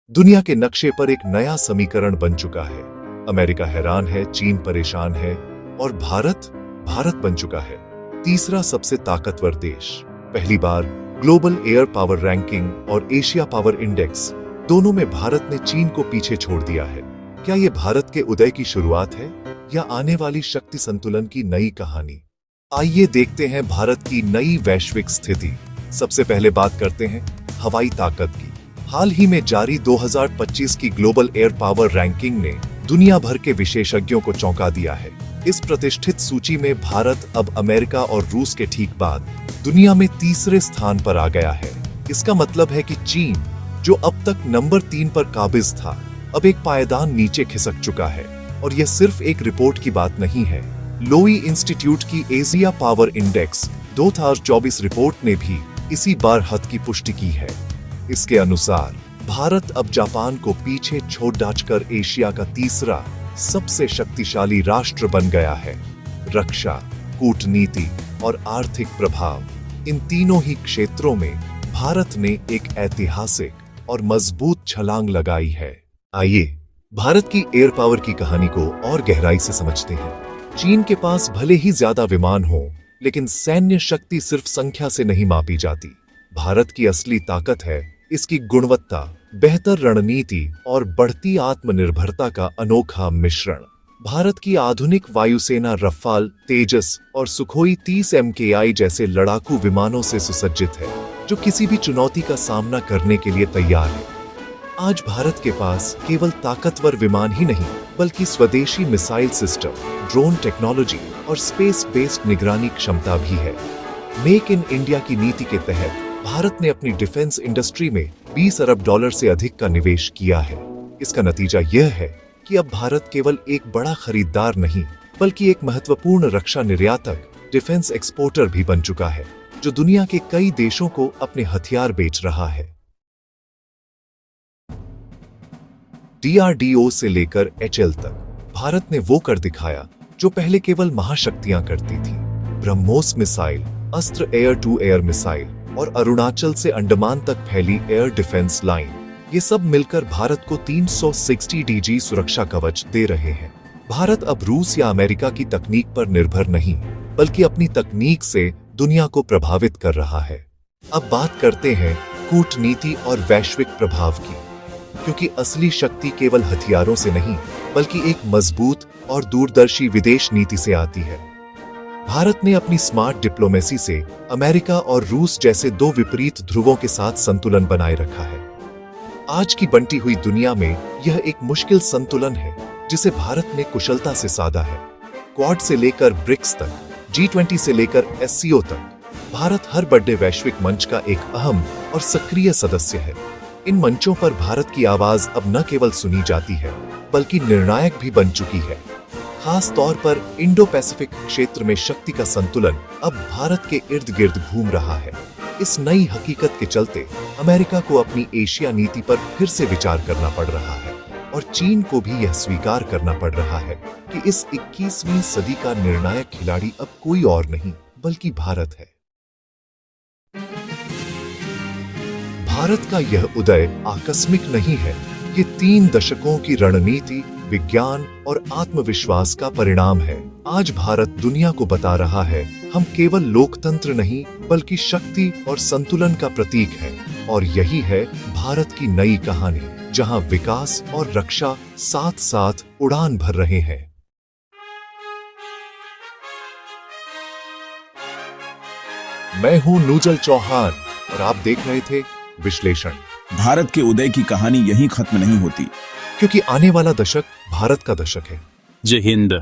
दुनिया के नक्शे पर एक नया समीकरण बन चुका है। अमेरिका हैरान है, चीन परेशान है और भारत बन चुका है तीसरा सबसे ताकतवर देश। पहली बार ग्लोबल एयर पावर रैंकिंग और एशिया पावर इंडेक्स दोनों में भारत ने चीन को पीछे छोड़ दिया है। क्या ये भारत के उदय की शुरुआत है या आने वाली शक्ति संतुलन की नई कहानी? आइए देखते हैं भारत की नई वैश्विक स्थिति। सबसे पहले बात करते हैं हवाई ताकत की। हाल ही में जारी 2025 की ग्लोबल एयर पावर रैंकिंग ने दुनिया भर के विशेषज्ञों को चौंका दिया है। इस प्रतिष्ठित सूची में भारत अब अमेरिका और रूस के ठीक बाद दुनिया में तीसरे स्थान पर आ गया है। इसका मतलब है कि चीन, जो अब तक नंबर 3 पर काबिज था, अब एक पायदान नीचे खिसक चुका है। और यह सिर्फ एक रिपोर्ट की बात नहीं है। लोई इंस्टीट्यूट की एशिया पावर इंडेक्स 2024 रिपोर्ट ने भी इसी बात की पुष्टि की है। इसके अनुसार भारत अब जापान को पीछे छोड़ डालकर एशिया का तीसरा सबसे शक्तिशाली राष्ट्र बन गया है। रक्षा, कूटनीति और आर्थिक प्रभाव, इन तीनों ही क्षेत्रों में भारत ने एक ऐतिहासिक और मजबूत छलांग लगाई है। आइए भारत की एयर पावर की कहानी को और गहराई से समझते हैं। चीन के पास भले ही ज्यादा विमान हो, लेकिन सैन्य शक्ति सिर्फ संख्या से नहीं मापी जाती। भारत की असली ताकत है इसकी गुणवत्ता, बेहतर रणनीति और बढ़ती आत्मनिर्भरता का अनोखा मिश्रण। भारत की आधुनिक वायुसेना रफाल, तेजस और सुखोई 30 MKI जैसे लड़ाकू विमानों से सुसज्जित है, जो किसी भी चुनौती का सामना करने के लिए तैयार है। आज भारत के पास केवल ताकतवर विमान ही नहीं, बल्कि स्वदेशी मिसाइल सिस्टम, ड्रोन टेक्नोलॉजी और स्पेस बेस्ड निगरानी क्षमता भी है। मेक इन इंडिया की नीति के तहत भारत ने अपनी डिफेंस इंडस्ट्री में $20 अरब से अधिक का निवेश किया है। इसका नतीजा यह है कि अब भारत केवल एक बड़ा खरीदार नहीं, बल्कि एक महत्वपूर्ण रक्षा निर्यातक, डिफेंस एक्सपोर्टर भी बन चुका है, जो दुनिया के कई देशों को अपने हथियार बेच रहा है। DRDO से लेकर HL तक भारत ने वो कर दिखाया जो पहले केवल महाशक्तियां करती थी। ब्रह्मोस मिसाइल, अस्त्र एयर टू एयर मिसाइल और अरुणाचल से अंडमान तक फैली एयर डिफेंस लाइन, ये सब मिलकर भारत को 360 DG सुरक्षा कवच दे रहे हैं। भारत अब रूस या अमेरिका की तकनीक पर निर्भर नहीं, बल्कि अपनी तकनीक से दुनिया को प्रभावित कर रहा है। अब बात करते हैं कूटनीति और वैश्विक प्रभाव की, क्योंकि असली शक्ति केवल हथियारों से नहीं, बल्कि एक मजबूत और दूरदर्शी विदेश नीति से आती है। भारत ने अपनी स्मार्ट डिप्लोमेसी से अमेरिका और रूस जैसे दो विपरीत ध्रुवों के साथ संतुलन बनाए रखा है। आज की बंटी हुई दुनिया में यह एक मुश्किल संतुलन है, जिसे भारत ने कुशलता से साधा है। क्वाड से लेकर ब्रिक्स तक, G20 से लेकर SCO तक, भारत हर बड़े वैश्विक मंच का एक अहम और सक्रिय सदस्य है। इन मंचों पर भारत की आवाज अब न केवल सुनी जाती है, बल्कि निर्णायक भी बन चुकी है। खास तौर पर इंडो पैसिफिक क्षेत्र में शक्ति का संतुलन अब भारत के इर्द गिर्द घूम रहा है। इस नई हकीकत के चलते अमेरिका को अपनी एशिया नीति पर फिर से विचार करना पड़ रहा है, और चीन को भी यह स्वीकार करना पड़ रहा है कि इस 21वीं सदी का निर्णायक खिलाड़ी अब कोई और नहीं, बल्कि भारत है। भारत का यह उदय आकस्मिक नहीं है। ये 3 दशकों की रणनीति, विज्ञान और आत्मविश्वास का परिणाम है। आज भारत दुनिया को बता रहा है, हम केवल लोकतंत्र नहीं, बल्कि शक्ति और संतुलन का प्रतीक है। और यही है भारत की नई कहानी, जहां विकास और रक्षा साथ साथ उड़ान भर रहे हैं। मैं हूं नूजल चौहान और आप देख रहे थे विश्लेषण। भारत के उदय की कहानी यहीं खत्म नहीं होती, क्योंकि आने वाला दशक भारत का दशक है। जय हिंद।